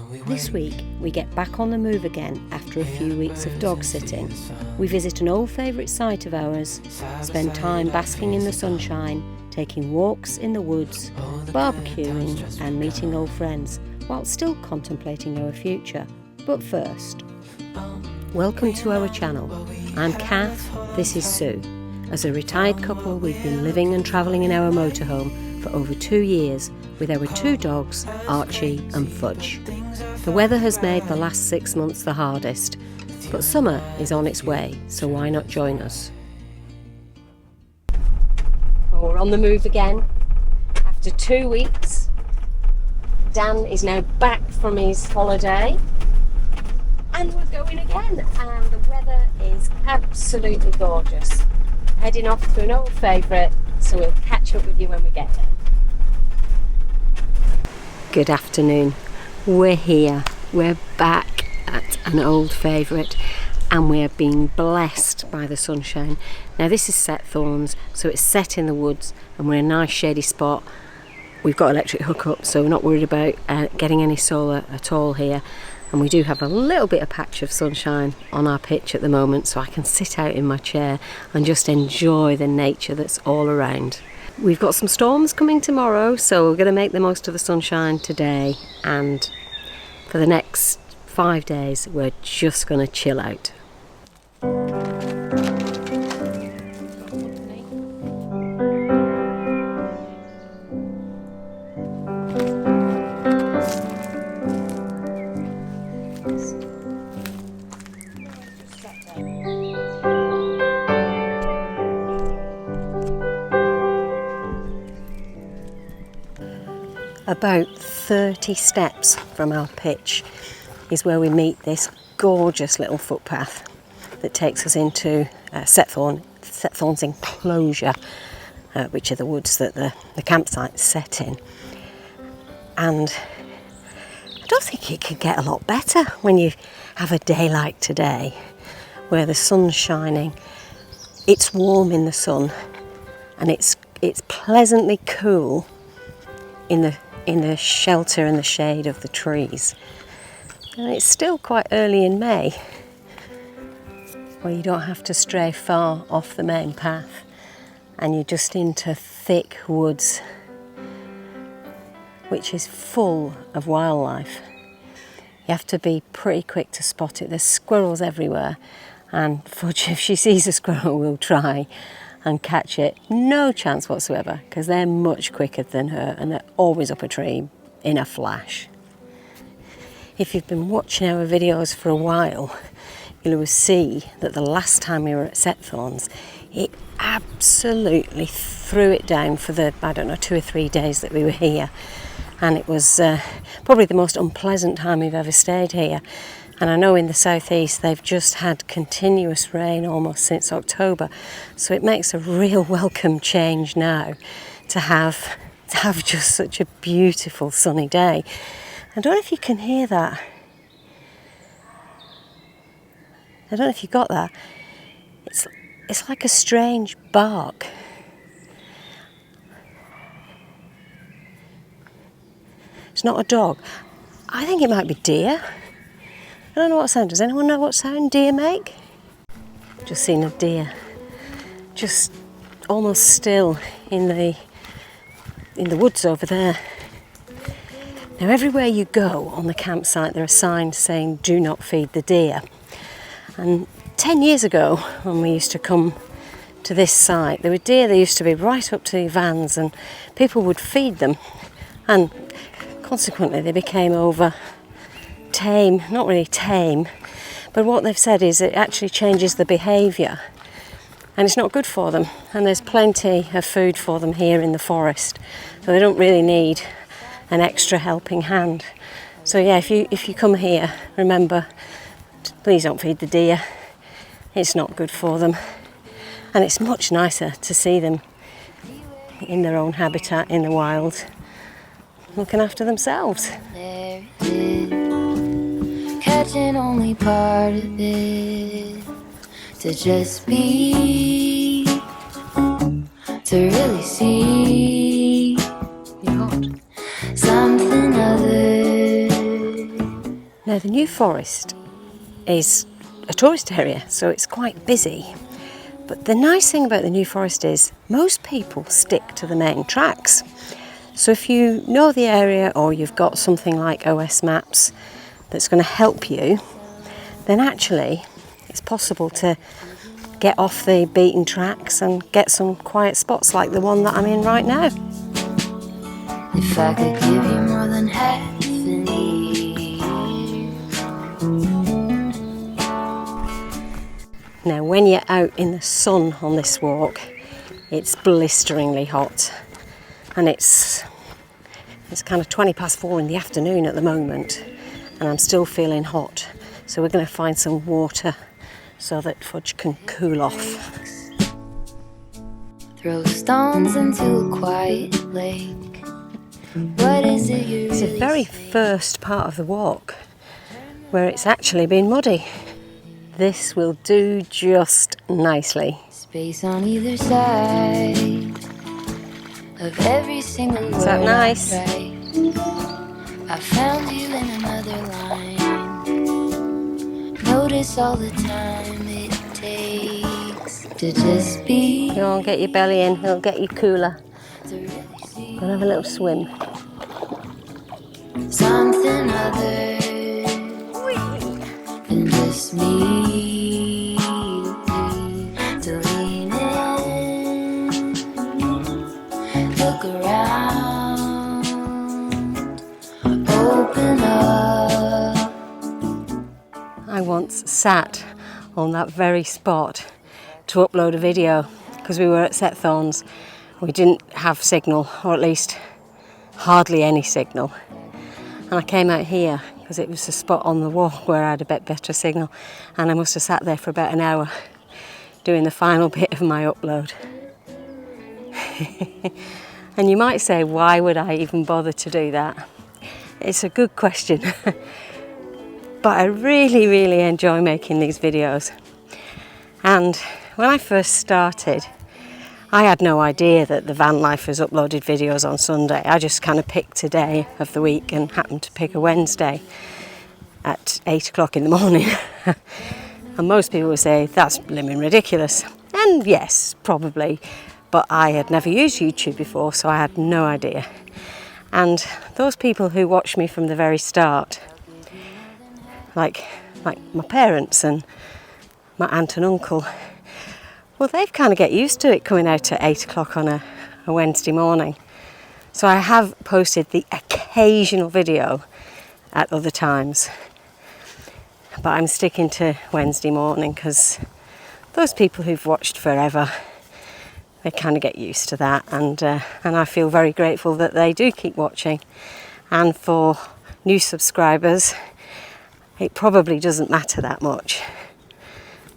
This week, we get back on the move again after a few weeks of dog sitting. We visit an old favourite site of ours, spend time basking in the sunshine, taking walks in the woods, barbecuing and meeting old friends, while still contemplating our future. But first, welcome to our channel. I'm Kath, this is Sue. As a retired couple, we've been living and travelling in our motorhome for over 2 years with our 2 dogs, Archie and Fudge. The weather has made the last 6 months the hardest, but summer is on its way, so why not join us? Well, we're on the move again. After 2 weeks, Dan is now back from his holiday, and we're going again, and the weather is absolutely gorgeous. Heading off to an old favourite, so we'll catch up with you when we get there. Good afternoon. We're here. We're back at an old favourite, and we're being blessed by the sunshine. Now this is Setthorns, so it's set in the woods, and we're in a nice shady spot. We've got electric hookup, so we're not worried about getting any solar at all here. And we do have a little bit of patch of sunshine on our pitch at the moment, so I can sit out in my chair and just enjoy the nature that's all around. We've got some storms coming tomorrow, so we're going to make the most of the sunshine today, and for the next 5 days we're just going to chill out. About 30 steps from our pitch is where we meet this gorgeous little footpath that takes us into Setthorns enclosure, which are the woods that the campsite's set in. And I don't think it could get a lot better when you have a day like today, where the sun's shining, it's warm in the sun, and it's pleasantly cool in the shelter and the shade of the trees. And it's still quite early in May, where you don't have to stray far off the main path, and you're just into thick woods, which is full of wildlife. You have to be pretty quick to spot it. There's squirrels everywhere, and Fudge, if she sees a squirrel, will try and catch it. No chance whatsoever, because they're much quicker than her, and they're always up a tree in a flash. If you've been watching our videos for a while, you'll see that the last time we were at Setthorns, it absolutely threw it down for the, 2 or 3 days that we were here. And it was probably the most unpleasant time we've ever stayed here. And I know in the southeast they've just had continuous rain almost since October, so it makes a real welcome change now to have just such a beautiful sunny day. I don't know if you can hear that. I don't know if you got that. It's like a strange bark. It's not a dog. I think it might be deer. I don't know what sound. Does anyone know what sound deer make? Just seen a deer, just almost still in the woods over there. Now everywhere you go on the campsite there are signs saying do not feed the deer. And 10 years ago when we used to come to this site, there were deer that used to be right up to the vans, and people would feed them, and consequently they became over tame, not really tame, but what they've said is it actually changes the behaviour, and it's not good for them. And there's plenty of food for them here in the forest, so they don't really need an extra helping hand. So yeah, if you come here, remember, please don't feed the deer. It's not good for them, and it's much nicer to see them in their own habitat in the wild, looking after themselves. Catching only part of it, to just be, to really see something other Now the New Forest is a tourist area, so it's quite busy. But the nice thing about the New Forest is most people stick to the main tracks. So if you know the area or you've got something like OS Maps that's going to help you, then actually it's possible to get off the beaten tracks and get some quiet spots like the one that I'm in right now. If I could give you more than half an ear. Now when you're out in the sun on this walk, it's blisteringly hot, and it's kind of 4:20 in the afternoon at the moment, and I'm still feeling hot. So we're going to find some water so that Fudge can cool off. Throw stones into a quiet lake. What is it you It's the really very say? first part of the walk where it's actually been muddy. This will do just nicely. Space on either side of every single word. Is that nice? I write. I found you in another line. Notice all the time it takes to just be. Go on, get your belly in, it'll get you cooler. To really see Go and have a little swim. something other than just me. To lean in, look around, open up. I once sat on that very spot to upload a video because we were at Setthorns. We didn't have signal, or at least hardly any signal. And I came out here because it was a spot on the walk where I had a bit better signal, and I must have sat there for about an hour doing the final bit of my upload. And you might say, why would I even bother to do that? It's a good question. But I really, really enjoy making these videos. And when I first started, I had no idea that the van lifers uploaded videos on Sunday. I just kind of picked a day of the week and happened to pick a Wednesday at 8 o'clock in the morning. And most people would say, that's blimmin' ridiculous. And yes, probably, but I had never used YouTube before, so I had no idea. And those people who watched me from the very start, like my parents and my aunt and uncle, well, they've kind of get used to it coming out at 8 o'clock on a Wednesday morning. So I have posted the occasional video at other times, but I'm sticking to Wednesday morning because those people who've watched forever, they kind of get used to that, and I feel very grateful that they do keep watching. And for new subscribers, it probably doesn't matter that much,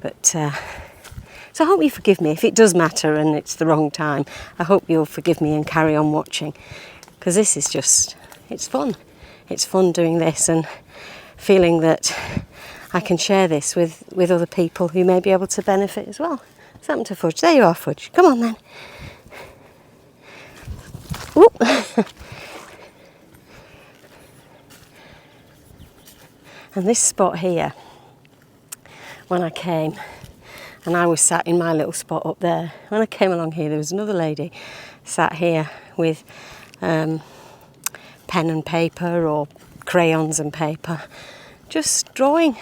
but so I hope you forgive me if it does matter and it's the wrong time. I hope you'll forgive me and carry on watching, because this is just, it's fun. It's fun doing this and feeling that I can share this with other people who may be able to benefit as well. What's happened to Fudge? There you are, Fudge. Come on then. Oop. And this spot here, when I came, and I was sat in my little spot up there. When I came along here, there was another lady sat here with pen and paper or crayons and paper, just drawing.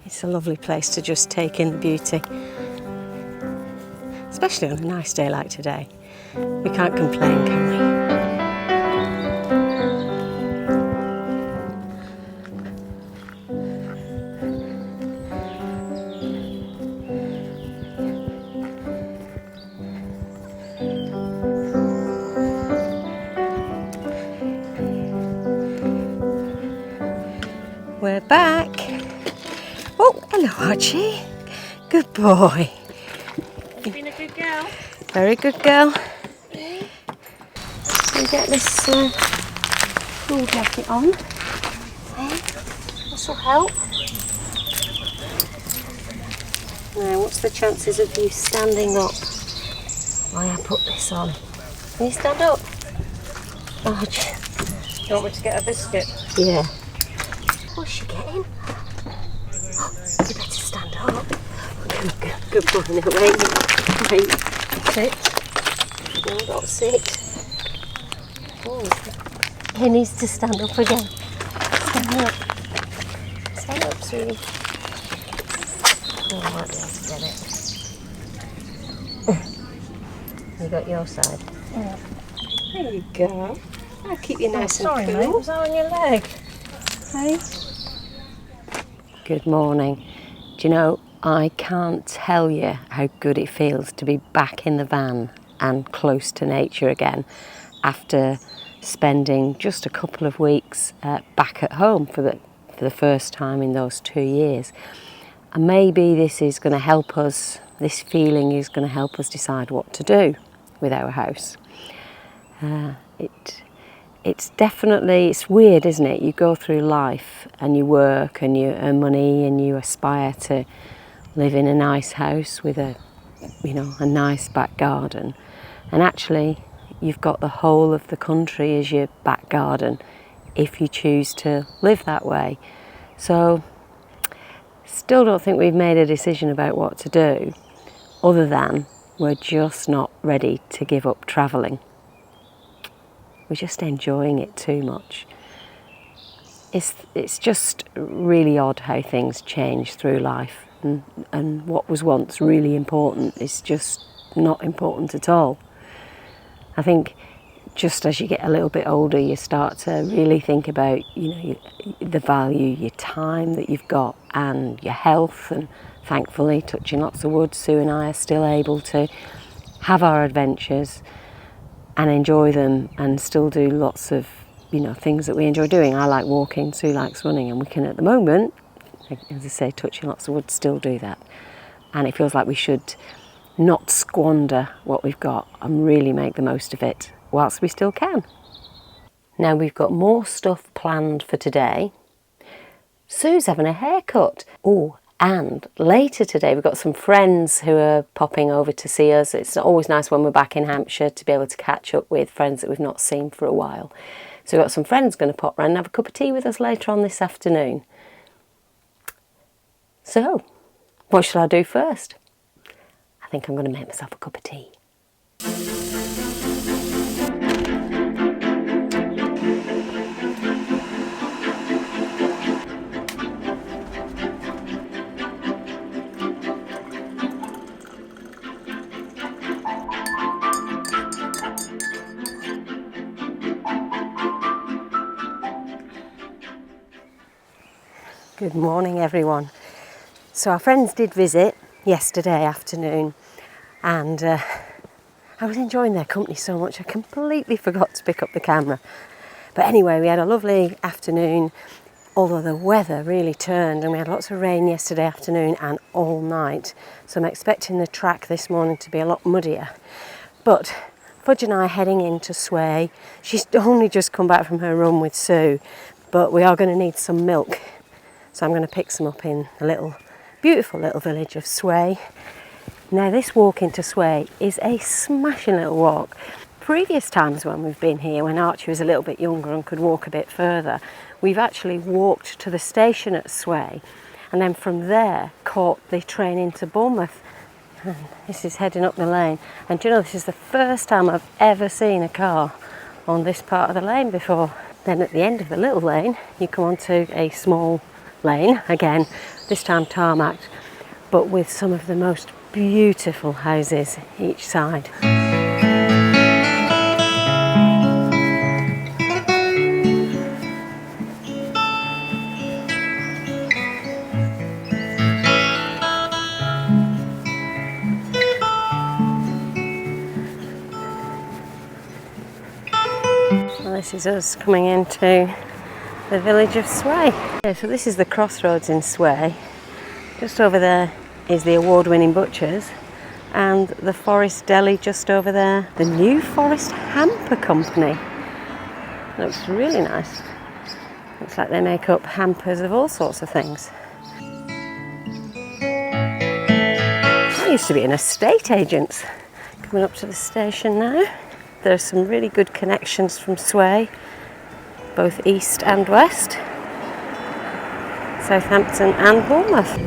It's a lovely place to just take in the beauty, especially on a nice day like today. We can't complain, can we? We're back. Oh, hello, Archie. Good boy. You've been a good girl. Very good girl. We get this cool jacket on. Okay. This will help. Now, what's the chances of you standing up while I put this on? Can you stand up? Archie. You want me to get a biscuit? Yeah. What's she getting? Oh, you better stand up. Good boy. Now wait. Sit. No, don't sit. Oh. He needs to stand up again. Stand up. Stand up, sweetie. Oh, I might be able to get it. You got your side? Yeah. There you go. I'll keep you nice and Sorry, cool. mate. Was that on your leg? Hey? Good morning. Do you know, I can't tell you how good it feels to be back in the van and close to nature again after spending just a couple of weeks back at home for the first time in those 2 years. And maybe this is going to help us, this feeling is going to help us decide what to do with our house. It's definitely, it's weird, isn't it? You go through life and you work and you earn money and you aspire to live in a nice house with a nice back garden. And actually, you've got the whole of the country as your back garden if you choose to live that way. So, still don't think we've made a decision about what to do, other than we're just not ready to give up travelling. We're just enjoying it too much. It's just really odd how things change through life, and what was once really important is just not important at all. I think just as you get a little bit older, you start to really think about, the value, your time that you've got and your health. And thankfully, touching lots of wood, Sue and I are still able to have our adventures and enjoy them and still do lots of, things that we enjoy doing. I like walking, Sue likes running, and we can at the moment, as I say, touching lots of wood, still do that. And it feels like we should not squander what we've got and really make the most of it whilst we still can. Now we've got more stuff planned for today. Sue's having a haircut. Oh, and later today we've got some friends who are popping over to see us. It's always nice when we're back in Hampshire to be able to catch up with friends that we've not seen for a while. So we've got some friends going to pop round and have a cup of tea with us later on this afternoon. So, what should I do first? I think I'm going to make myself a cup of tea. Good morning, everyone. So our friends did visit yesterday afternoon, and I was enjoying their company so much I completely forgot to pick up the camera. But anyway, we had a lovely afternoon, although the weather really turned, and we had lots of rain yesterday afternoon and all night. So I'm expecting the track this morning to be a lot muddier. But Fudge and I are heading into Sway. She's only just come back from her run with Sue, but we are going to need some milk. So I'm going to pick some up in the beautiful little village of Sway. Now this walk into Sway is a smashing little walk. Previous times when we've been here, when Archie was a little bit younger and could walk a bit further, we've actually walked to the station at Sway and then from there caught the train into Bournemouth. And this is heading up the lane. And do you know, this is the first time I've ever seen a car on this part of the lane before. Then at the end of the little lane, you come onto a small lane, again, this time tarmacked, but with some of the most beautiful houses each side. Well, this is us coming into the village of Sway. Yeah, so this is the crossroads in Sway. Just over there is the award-winning butchers and the Forest Deli just over there. The New Forest Hamper Company. Looks really nice. Looks like they make up hampers of all sorts of things. I used to be an estate agent. Coming up to the station now. there's some really good connections from Sway, both east and west, Southampton and Bournemouth.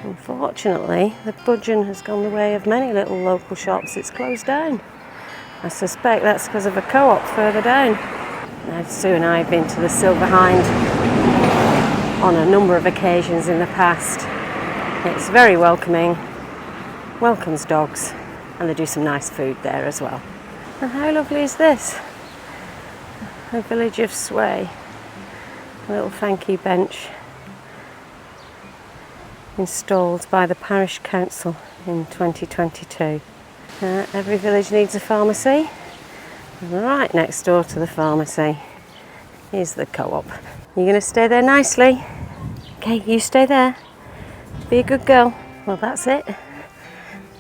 Unfortunately, the budgeon has gone the way of many little local shops. It's closed down. I suspect that's because of a co-op further down. Now, Sue and I have been to the Silver Hind on a number of occasions in the past. It's very welcoming, welcomes dogs, and they do some nice food there as well. And how lovely is this? The village of Sway. A little thank you bench installed by the parish council in 2022. Every village needs a pharmacy, and right next door to the pharmacy is the co-op. You're going to stay there nicely? Okay, you stay there. Be a good girl. Well, that's it.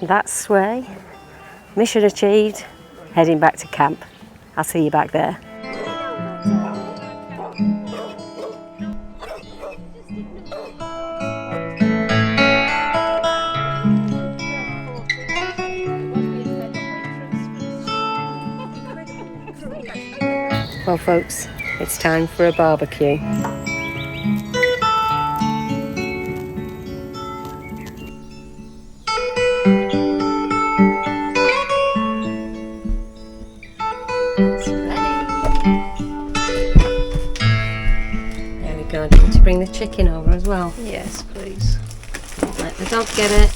That's Sway. Mission achieved. Heading back to camp. I'll see you back there. Well folks, it's time for a barbecue. It's ready. There we go. Do you want to bring the chicken over as well? Yes, please. Let the dog get it.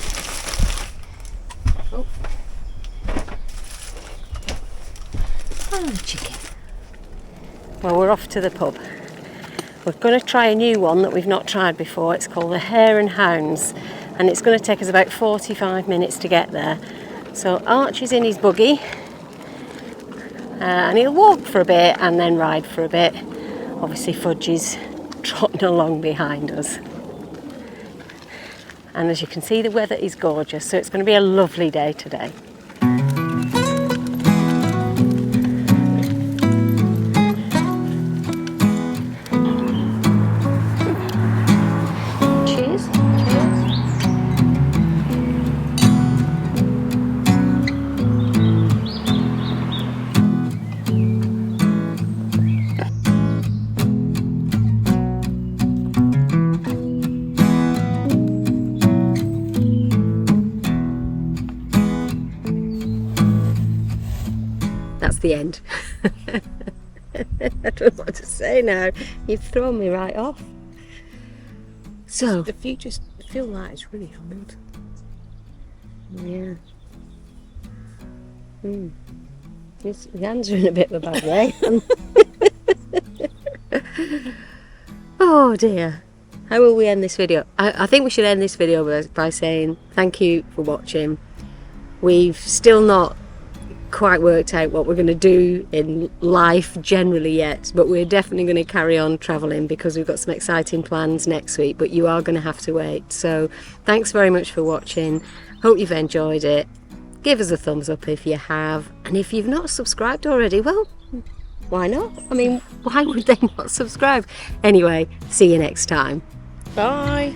Oh. And the chicken. Well, we're off to the pub. We're going to try a new one that we've not tried before. It's called the Hare and Hounds, and it's going to take us about 45 minutes to get there. So Archie's in his buggy, and he'll walk for a bit and then ride for a bit. Obviously Fudge is trotting along behind us. And as you can see, the weather is gorgeous, so it's going to be a lovely day today. That's the end. I don't know what to say now. You've thrown me right off. So The view just feel like it's really hard. yeah. Your hands are in a bit of a bad way. Oh dear. How will we end this video? I think we should end this video by saying thank you for watching. We've still not quite worked out what we're going to do in life generally yet, but we're definitely going to carry on travelling because we've got some exciting plans next week, but you are going to have to wait. So thanks very much for watching. Hope you've enjoyed it. Give us a thumbs up if you have, and if you've not subscribed already, well, why not? I mean, why would they not subscribe? Anyway, see you next time. Bye.